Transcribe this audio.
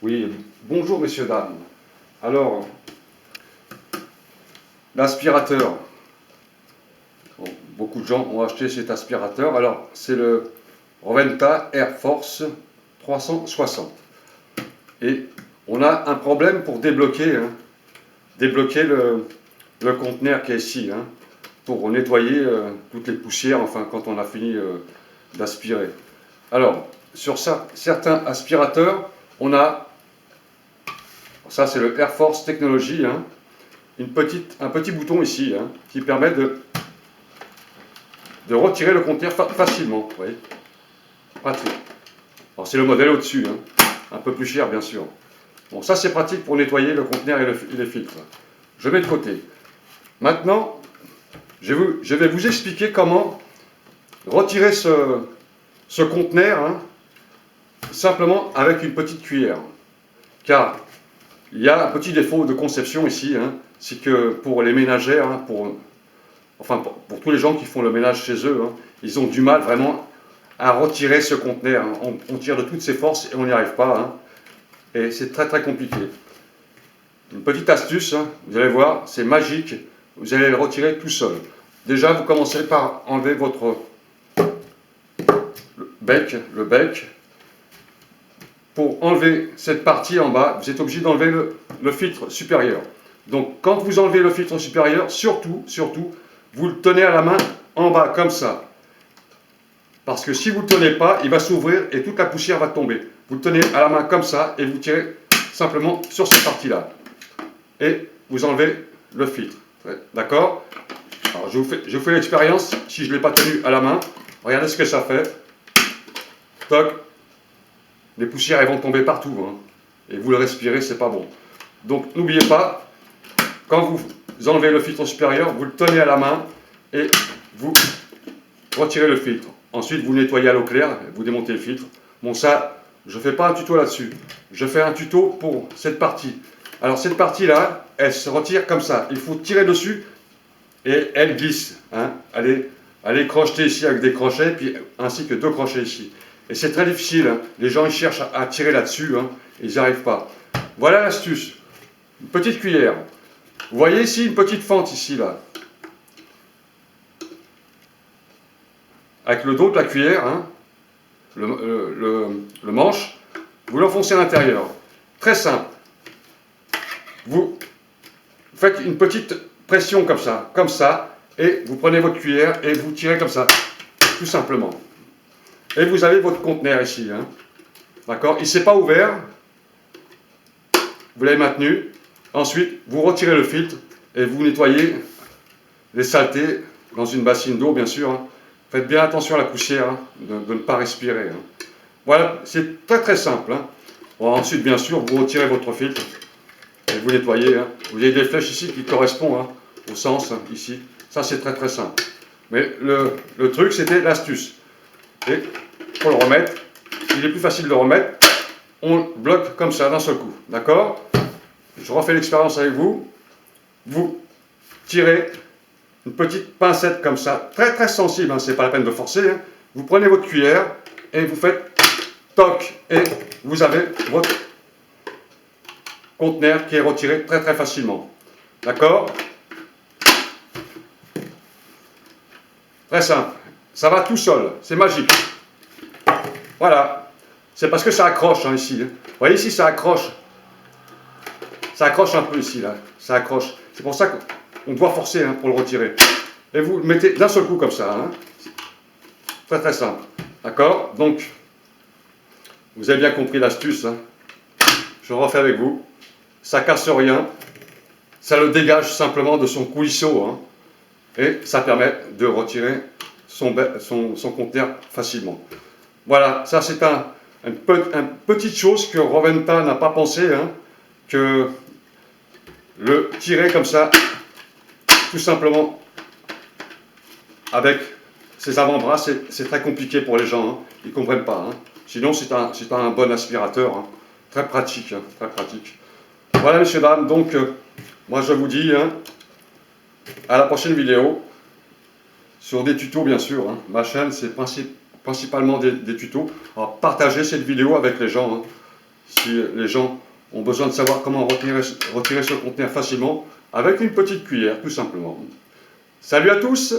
Oui, bonjour messieurs, dames. Alors, l'aspirateur. Bon, beaucoup de gens ont acheté cet aspirateur. Alors, c'est le Rowenta Air Force 360. Et on a un problème pour débloquer, débloquer le conteneur qui est ici, pour nettoyer toutes les poussières, enfin, quand on a fini d'aspirer. Alors, sur certains aspirateurs, on a, ça c'est le Air Force Technology, un petit bouton ici qui permet de retirer le conteneur facilement. Vous voyez, pratique. Alors c'est le modèle au-dessus, un peu plus cher bien sûr. Bon, ça c'est pratique pour nettoyer le conteneur et les filtres. Je mets de côté. Maintenant, je vais vous expliquer comment retirer ce conteneur simplement avec une petite cuillère. Car il y a un petit défaut de conception ici, c'est que pour les ménagères, pour tous les gens qui font le ménage chez eux, ils ont du mal vraiment à retirer ce conteneur. On tire de toutes ses forces et on n'y arrive pas. Et c'est très très compliqué. Une petite astuce, vous allez voir, c'est magique. Vous allez le retirer tout seul. Déjà, vous commencez par enlever votre le bec. Pour enlever cette partie en bas, vous êtes obligé d'enlever le filtre supérieur. Donc, quand vous enlevez le filtre supérieur, surtout, vous le tenez à la main en bas, comme ça. Parce que si vous ne le tenez pas, il va s'ouvrir et toute la poussière va tomber. Vous le tenez à la main comme ça et vous tirez simplement sur cette partie-là. Et vous enlevez le filtre. D'accord? Alors, je vous fais l'expérience. Si je ne l'ai pas tenu à la main, regardez ce que ça fait. Toc. Les poussières elles vont tomber partout. Et vous le respirez, c'est pas bon. Donc, n'oubliez pas, quand vous enlevez le filtre supérieur, vous le tenez à la main et vous retirez le filtre. Ensuite, vous nettoyez à l'eau claire, vous démontez le filtre. Bon, ça, je ne fais pas un tuto là-dessus. Je fais un tuto pour cette partie. Alors, cette partie-là, elle se retire comme ça. Il faut tirer dessus et elle glisse. Elle est crochetée ici avec des crochets, puis, ainsi que 2 crochets ici. Et c'est très difficile. Les gens ils cherchent à tirer là-dessus, ils n'y arrivent pas. Voilà l'astuce. Une petite cuillère. Vous voyez ici une petite fente ici, là. Avec le dos de la cuillère, le manche, vous l'enfoncez à l'intérieur. Très simple. Vous faites une petite pression comme ça, et vous prenez votre cuillère et vous tirez comme ça, tout simplement. Et vous avez votre conteneur ici. D'accord? Il ne s'est pas ouvert. Vous l'avez maintenu. Ensuite, vous retirez le filtre et vous nettoyez les saletés dans une bassine d'eau, bien sûr. Faites bien attention à la poussière, de ne pas respirer. Voilà, c'est très très simple. Bon, ensuite, bien sûr, vous retirez votre filtre et vous nettoyez. Vous avez des flèches ici qui correspondent au sens, ici. Ça, c'est très très simple. Mais le truc, c'était l'astuce. Et pour le remettre, il est plus facile de le remettre. On bloque comme ça d'un seul coup. D'accord? Je refais l'expérience avec vous. Vous tirez une petite pincette comme ça, très très sensible, c'est pas la peine de forcer. Vous prenez votre cuillère et vous faites toc et vous avez votre conteneur qui est retiré très très facilement. D'accord? Très simple. Ça va tout seul, c'est magique. Voilà. C'est parce que ça accroche ici. Vous voyez ici, ça accroche. Ça accroche un peu ici, là. Ça accroche. C'est pour ça qu'on doit forcer pour le retirer. Et vous le mettez d'un seul coup comme ça. Très très simple. D'accord? Donc, vous avez bien compris l'astuce. Je refais avec vous. Ça casse rien. Ça le dégage simplement de son coulisseau. Et ça permet de retirer son conteneur facilement. Voilà, ça c'est une petite chose que Rowenta n'a pas pensé, que le tirer comme ça, tout simplement, avec ses avant-bras, c'est très compliqué pour les gens, ils ne comprennent pas. Sinon, c'est un bon aspirateur, très pratique, très pratique. Voilà, messieurs, dames, donc, moi je vous dis, à la prochaine vidéo, sur des tutos, bien sûr. Ma chaîne, c'est principalement des tutos. Alors, partagez cette vidéo avec les gens. si les gens ont besoin de savoir comment retirer ce conteneur facilement avec une petite cuillère, tout simplement. Salut à tous!